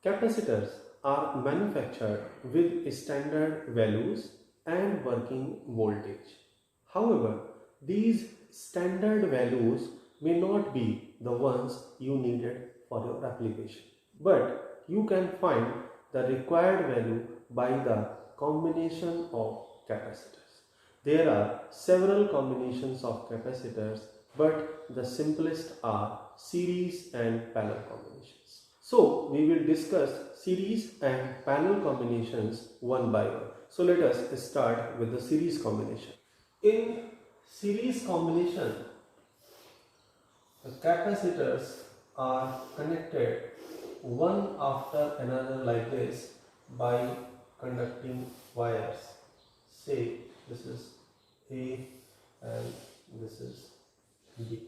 Capacitors are manufactured with standard values and working voltage. However, these standard values may not be the ones you needed for your application, but you can find the required value by the combination of capacitors. There are several combinations of capacitors, but the simplest are series and parallel combinations. So we will discuss series and parallel combinations one by one. So let us start with the series combination. In series combination, the capacitors are connected one after another like this by conducting wires. Say this is A and this is B.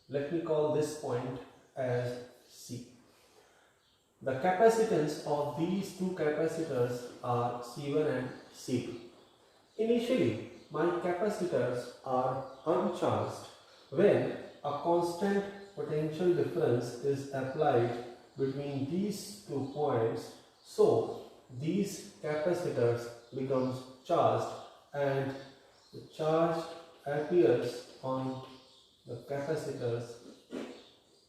Let me call this point as C. The capacitance of these two capacitors are C1 and C2. Initially, my capacitors are uncharged when a constant potential difference is applied between these 2 points. So, these capacitors becomes charged and the charge appears on the capacitors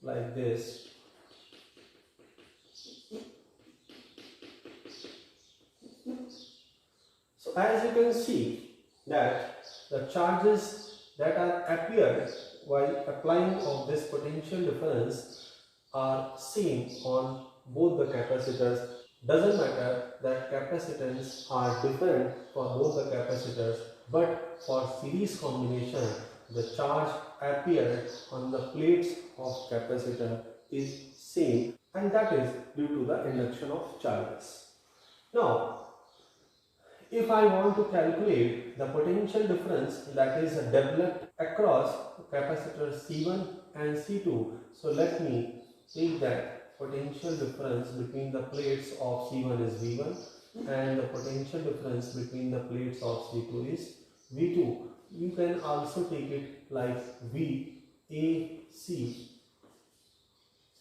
like this. So as you can see that the charges that are appeared while applying of this potential difference are same on both the capacitors. Doesn't matter that capacitance are different for both the capacitors, but for series combination the charge appeared on the plates of capacitor is same, and that is due to the induction of charges. Now, if I want to calculate the potential difference that is developed across capacitors C1 and C2, so let me take that potential difference between the plates of C1 is V1 and the potential difference between the plates of C2 is V2. You can also take it like VAC since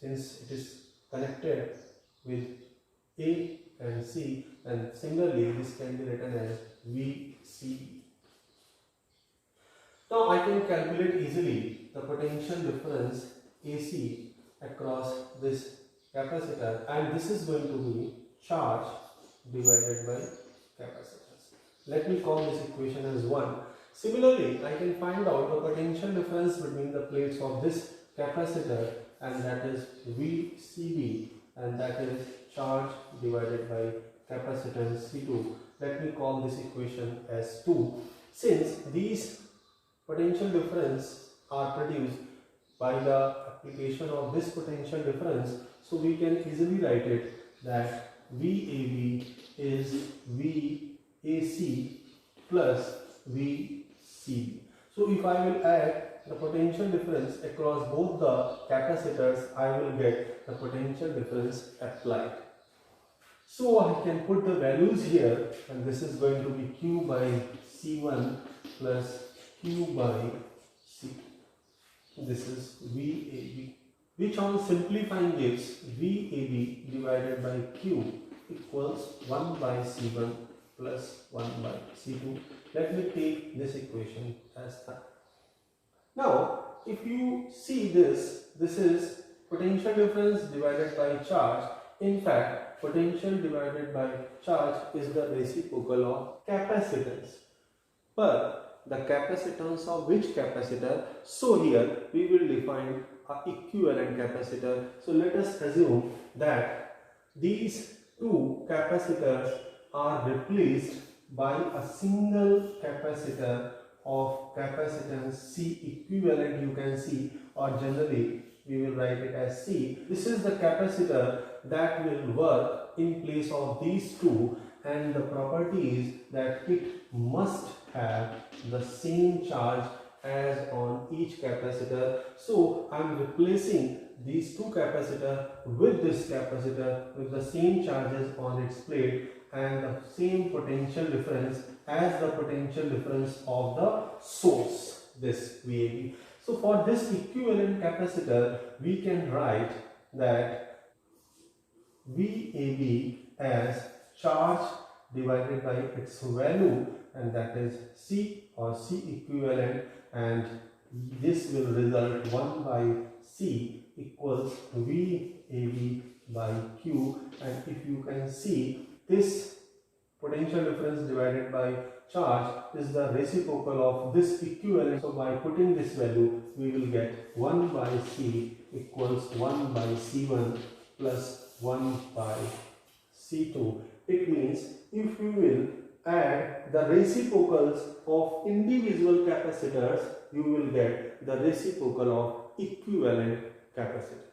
it is connected with A and C, and similarly this can be written as VCB. Now I can calculate easily the potential difference AC across this capacitor, and this is going to be charge divided by capacitance. Let me call this equation as 1. Similarly, I can find out the potential difference between the plates of this capacitor, and that is VCB, and that is charge divided by capacitance C2. Let me call this equation as 2. Since these potential difference are produced by the application of this potential difference, so we can easily write it that VAB is VAC plus VCB. So if I will add the potential difference across both the capacitors, I will get the potential difference applied. So I can put the values here, and this is going to be Q by C1 plus Q by C. This is VAB, which on simplifying gives VAB divided by Q equals 1 by C1 plus 1 by C2. Let me take this equation as that. Now, if you see this is potential difference divided by charge. In fact, potential divided by charge is the reciprocal of capacitance. But the capacitance of which capacitor? So here we will define an equivalent capacitor. So let us assume that these two capacitors are replaced by a single capacitor of capacitance C equivalent, you can see, or generally we will write it as C. This is the capacitor that will work in place of these two, and the property is that it must have the same charge as on each capacitor. So I am replacing these two capacitors with this capacitor with the same charges on its plate and the same potential difference as the potential difference of the source, this VAB. So for this equivalent capacitor, we can write that VAB as charge divided by its value, and that is C or C equivalent, and this will result 1 by C equals VAB by Q. And if you can see, this potential difference divided by charge is the reciprocal of this equivalent. So by putting this value, we will get 1 by C equals 1 by C1 plus 1 by C2. It means if we will add the reciprocals of individual capacitors, you will get the reciprocal of equivalent capacitor.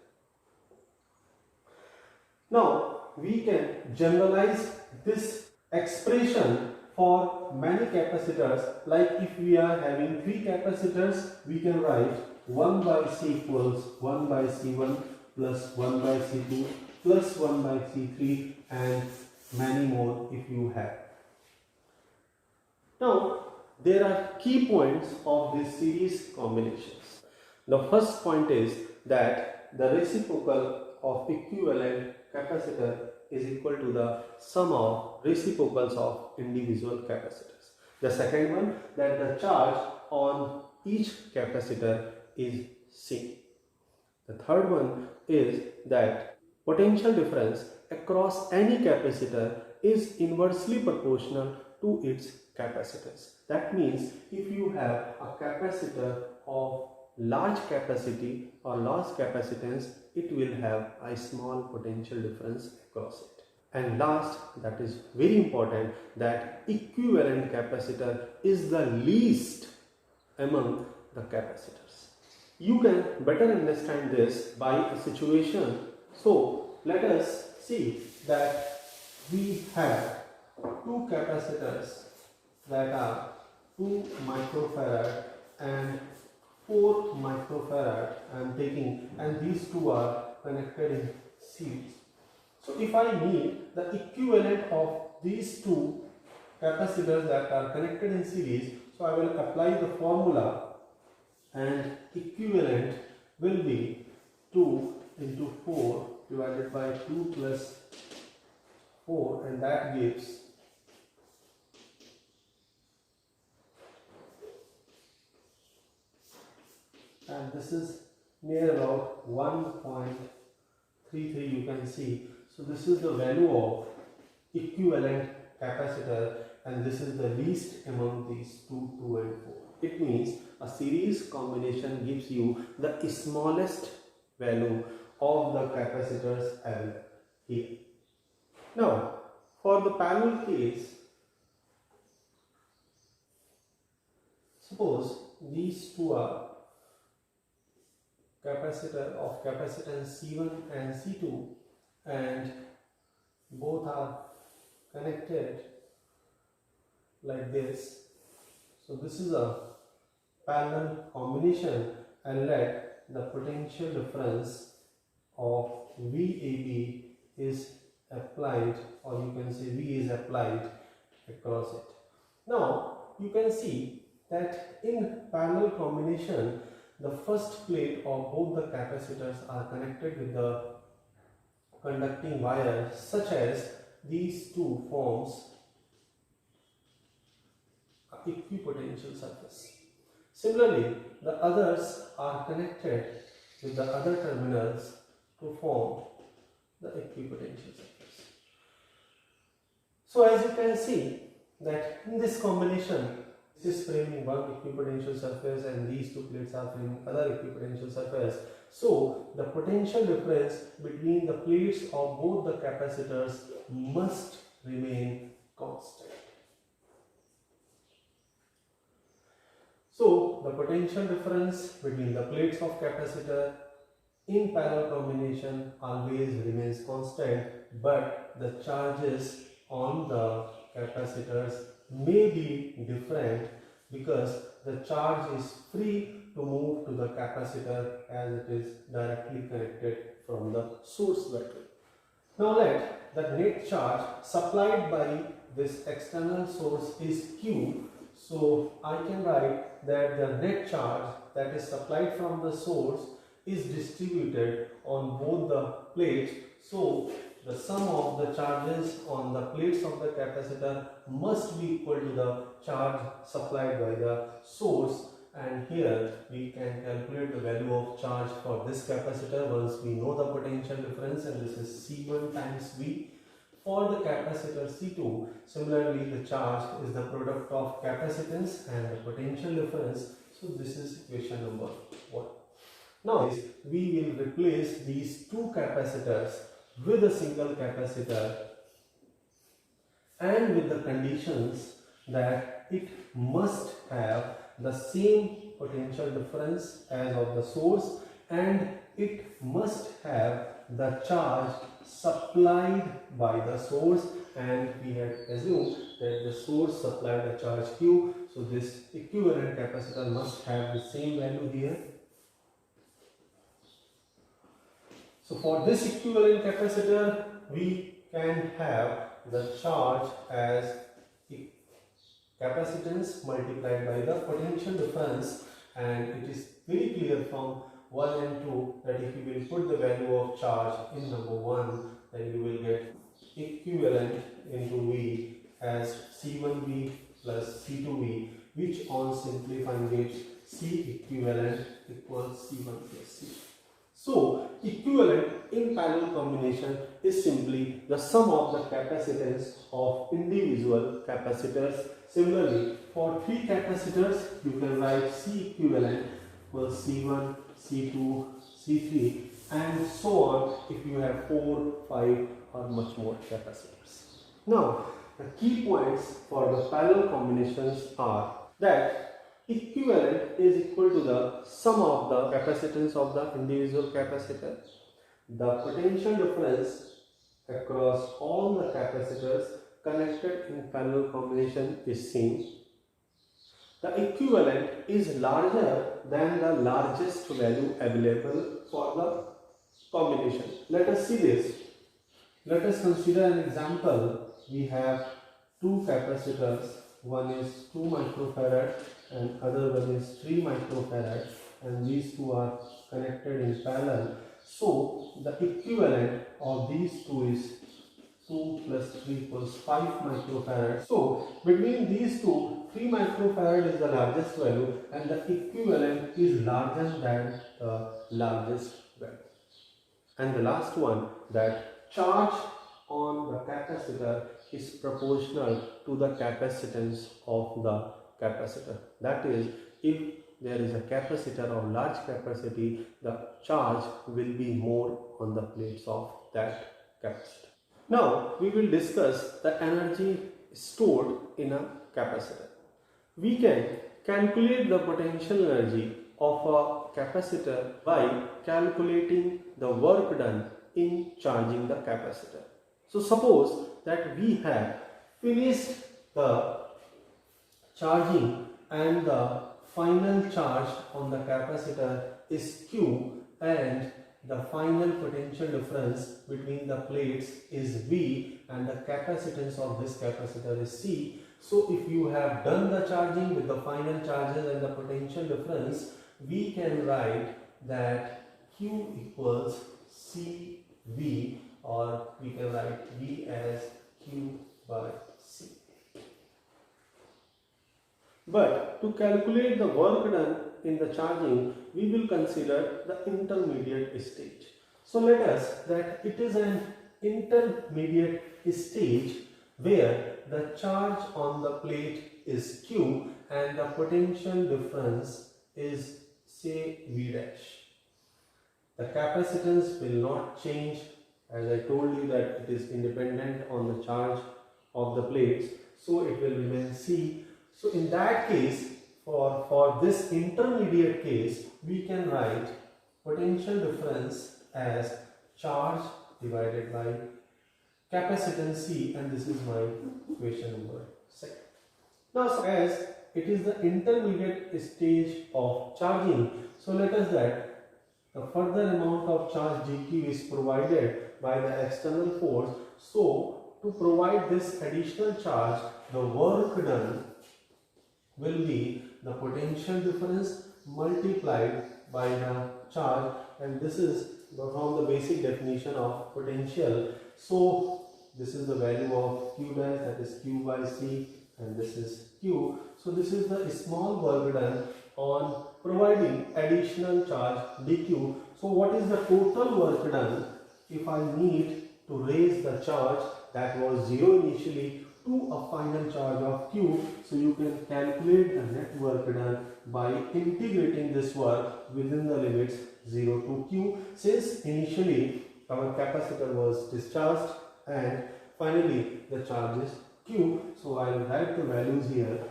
Now we can generalize this expression for many capacitors. Like if we are having 3 capacitors, we can write 1 by C equals 1 by C1 plus 1 by C2 plus 1 by C3, and many more if you have. Now there are key points of this series combinations. The first point is that the reciprocal of equivalent capacitor is equal to the sum of reciprocals of individual capacitors. The second one, that the charge on each capacitor is C. The third one is that potential difference across any capacitor is inversely proportional to its capacitance. That means if you have a capacitor of large capacity or large capacitance, it will have a small potential difference across it. And last, that is very important, that equivalent capacitor is the least among the capacitors. You can better understand this by a situation. So let us see that we have 2 capacitors that are 2 microfarad and 4 microfarad I am taking, and these two are connected in series. So if I need the equivalent of these 2 capacitors that are connected in series, so I will apply the formula, and equivalent will be 2 into 4 divided by 2 plus 4, and that gives and this is near about 1.33, you can see. So this is the value of equivalent capacitor, and this is the least among these 2, 2 and 4. It means a series combination gives you the smallest value of the capacitors available here. Now for the parallel case, suppose these two are capacitor of capacitance C1 and C2, and both are connected like this. So this is a parallel combination, and let the potential difference of VAB is applied, or you can say V is applied across it. Now you can see that in parallel combination, the first plate of both the capacitors are connected with the conducting wires, such as these two forms an equipotential surface. Similarly, the others are connected with the other terminals to form the equipotential surface. So as you can see that in this combination, this is framing one equipotential surface and these two plates are framing other equipotential surface. So the potential difference between the plates of both the capacitors must remain constant. So the potential difference between the plates of capacitor in parallel combination always remains constant, but the charges on the capacitors may be different because the charge is free to move to the capacitor as it is directly connected from the source battery. Now let the net charge supplied by this external source is Q. So I can write that the net charge that is supplied from the source is distributed on both the plates. So the sum of the charges on the plates of the capacitor must be equal to the charge supplied by the source, and here we can calculate the value of charge for this capacitor once we know the potential difference, and this is C1 times V. For the capacitor C2, similarly the charge is the product of capacitance and the potential difference. So this is equation number 1. Now we will replace these two capacitors with a single capacitor and with the conditions that it must have the same potential difference as of the source, and it must have the charge supplied by the source, and we had assumed that the source supplied a charge Q, so this equivalent capacitor must have the same value here. So for this equivalent capacitor we can have the charge as capacitance multiplied by the potential difference, and it is very clear from 1 and 2 that if you will put the value of charge in number 1, then you will get equivalent into V as C1V plus C2V, which on simplifying gives C equivalent equals C1 plus C. So equivalent in parallel combination is simply the sum of the capacitance of individual capacitors. Similarly, for 3 capacitors you can write C equivalent equals C1, C2, C3 and so on if you have 4, 5 or much more capacitors. Now the key points for the parallel combinations are that equivalent is equal to the sum of the capacitance of the individual capacitor. The potential difference across all the capacitors connected in parallel combination is same. The equivalent is larger than the largest value available for the combination. Let us see this. Let us consider an example. We have 2 capacitors. One is 2 microfarad and other one is 3 microfarad, and these two are connected in parallel. So the equivalent of these two is 2 plus 3 equals 5 microfarad. So between these two, 3 microfarad is the largest value and the equivalent is larger than the largest value. And the last one, that charge on the capacitor is proportional to the capacitance of the capacitor. That is, if there is a capacitor of large capacity, the charge will be more on the plates of that capacitor. Now we will discuss the energy stored in a capacitor. We can calculate the potential energy of a capacitor by calculating the work done in charging the capacitor. So suppose that we have finished the charging and the final charge on the capacitor is Q and the final potential difference between the plates is V and the capacitance of this capacitor is C. So if you have done the charging with the final charges and the potential difference, we can write that Q equals CV, or we can write V as Q by C. But to calculate the work done in the charging, we will consider the intermediate stage. So let us that it is an intermediate stage where the charge on the plate is Q and the potential difference is say V dash. The capacitance will not change, as I told you that it is independent on the charge of the plates, so it will remain C. So in that case, for this intermediate case, we can write potential difference as charge divided by capacitance C, and this is my equation number 2. Now, so as it is the intermediate stage of charging, so let us that the further amount of charge dq is provided by the external force. So to provide this additional charge, the work done will be the potential difference multiplied by the charge, and this is from the basic definition of potential. So this is the value of Q dash, that is Q by C, and this is Q. So this is the small work done on providing additional charge dq. So what is the total work done if I need to raise the charge that was 0 initially to a final charge of Q? So you can calculate the net work done by integrating this work within the limits 0 to Q, since initially our capacitor was discharged and finally the charge is Q. So I will write the values here,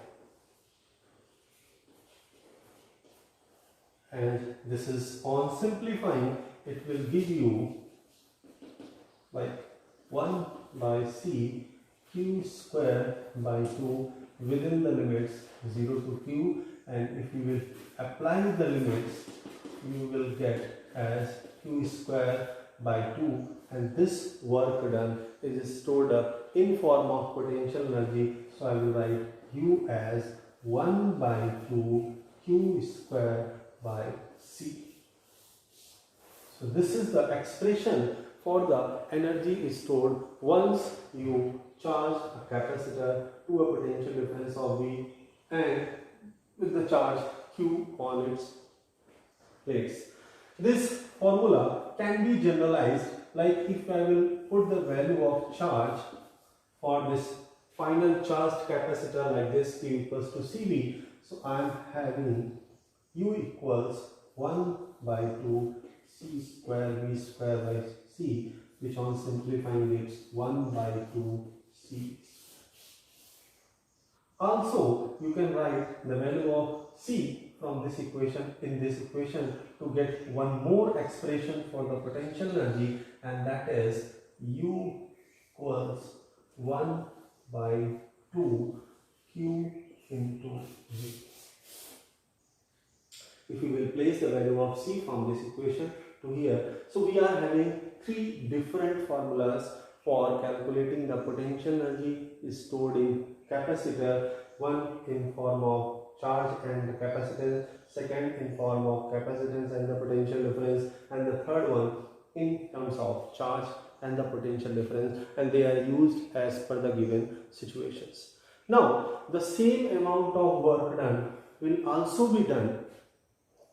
and this is on simplifying, it will give you like 1 by C Q square by 2 within the limits 0 to Q, and if you will apply the limits, you will get as Q square by 2, and this work done is stored up in form of potential energy. So I will write U as 1 by 2 Q square by C. So this is the expression for the energy stored once you charge a capacitor to a potential difference of V and with the charge Q on its plates. This formula can be generalized, like if I will put the value of charge for this final charged capacitor like this, Q equals to CV. So I am having U equals 1 by 2 C square V square by C, which on simplifying gives 1 by 2 C. Also, you can write the value of C from this equation in this equation to get one more expression for the potential energy, and that is U equals 1 by 2 Q into V. If you will place the value of C from this equation to here, so we are having three different formulas for calculating the potential energy stored in capacitor. One in form of charge and capacitance, second in form of capacitance and the potential difference, and the third one in terms of charge and the potential difference, and they are used as per the given situations. Now the same amount of work done will also be done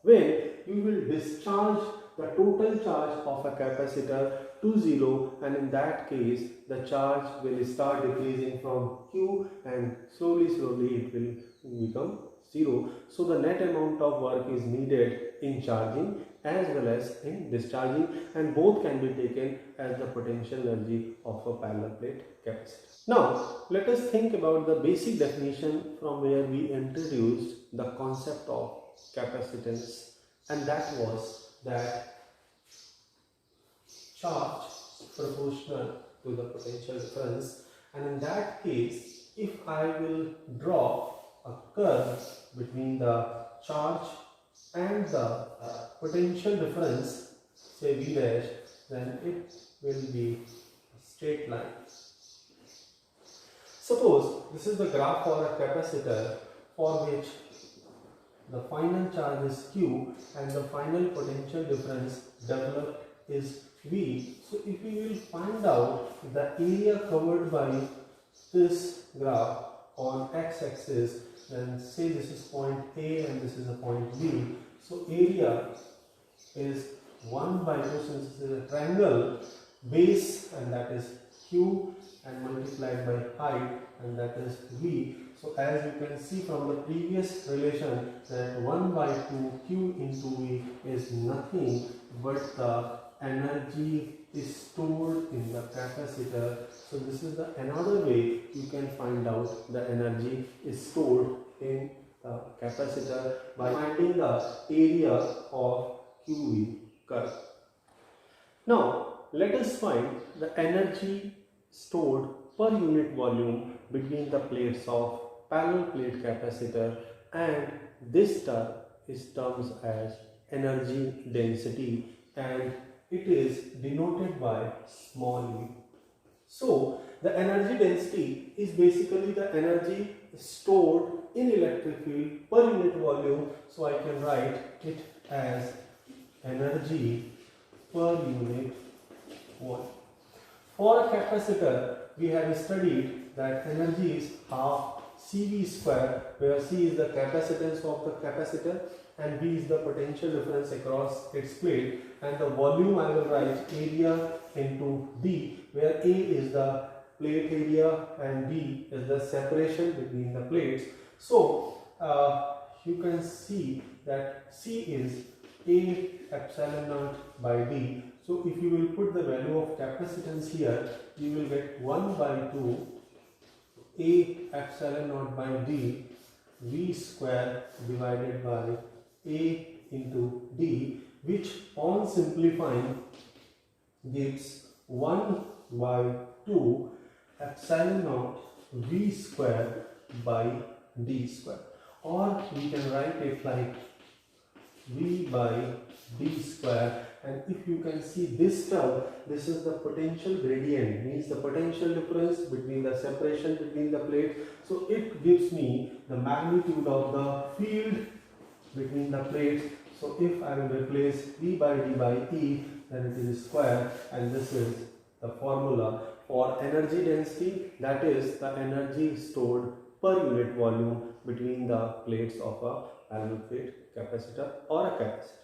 when you will discharge the total charge of a capacitor to 0, and in that case the charge will start decreasing from Q and slowly it will become 0. So the net amount of work is needed in charging as well as in discharging, and both can be taken as the potential energy of a parallel plate capacitor. Now let us think about the basic definition from where we introduced the concept of capacitance, and that was that charge proportional to the potential difference. And in that case, if I will draw a curve between the charge and the potential difference, say V dash, then it will be a straight line. Suppose this is the graph for a capacitor for which the final charge is Q and the final potential difference developed is V. So if we will find out the area covered by this graph on x-axis, then say this is point A and this is a point B. So area is 1 by 2, since this is a triangle, base, and that is Q, and multiplied by height, and that is V. So as you can see from the previous relation, that 1 by 2 Q into V is nothing but the energy is stored in the capacitor. So this is the another way you can find out the energy is stored in the capacitor by finding the area of QV curve. Now let us find the energy stored per unit volume between the plates of parallel plate capacitor, and this term is termed as energy density, and it is denoted by small e. So the energy density is basically the energy stored in electric field per unit volume. So I can write it as energy per unit volume. For a capacitor, we have studied that energy is half CV square, where C is the capacitance of the capacitor and V is the potential difference across its plate, and the volume I will write area into D, where A is the plate area and D is the separation between the plates. So you can see that C is A epsilon naught by D. So if you will put the value of capacitance here, you will get 1 by 2 A epsilon naught by D V square divided by A into D, which on simplifying gives 1 by 2 epsilon naught V square by D square, or we can write it like V by D square. And if you can see this term, this is the potential gradient, means the potential difference between the separation between the plates. So it gives me the magnitude of the field between the plates. So if I will replace V by D by E, then it is square, and this is the formula for energy density, that is the energy stored per unit volume between the plates of a parallel plate capacitor or a capacitor.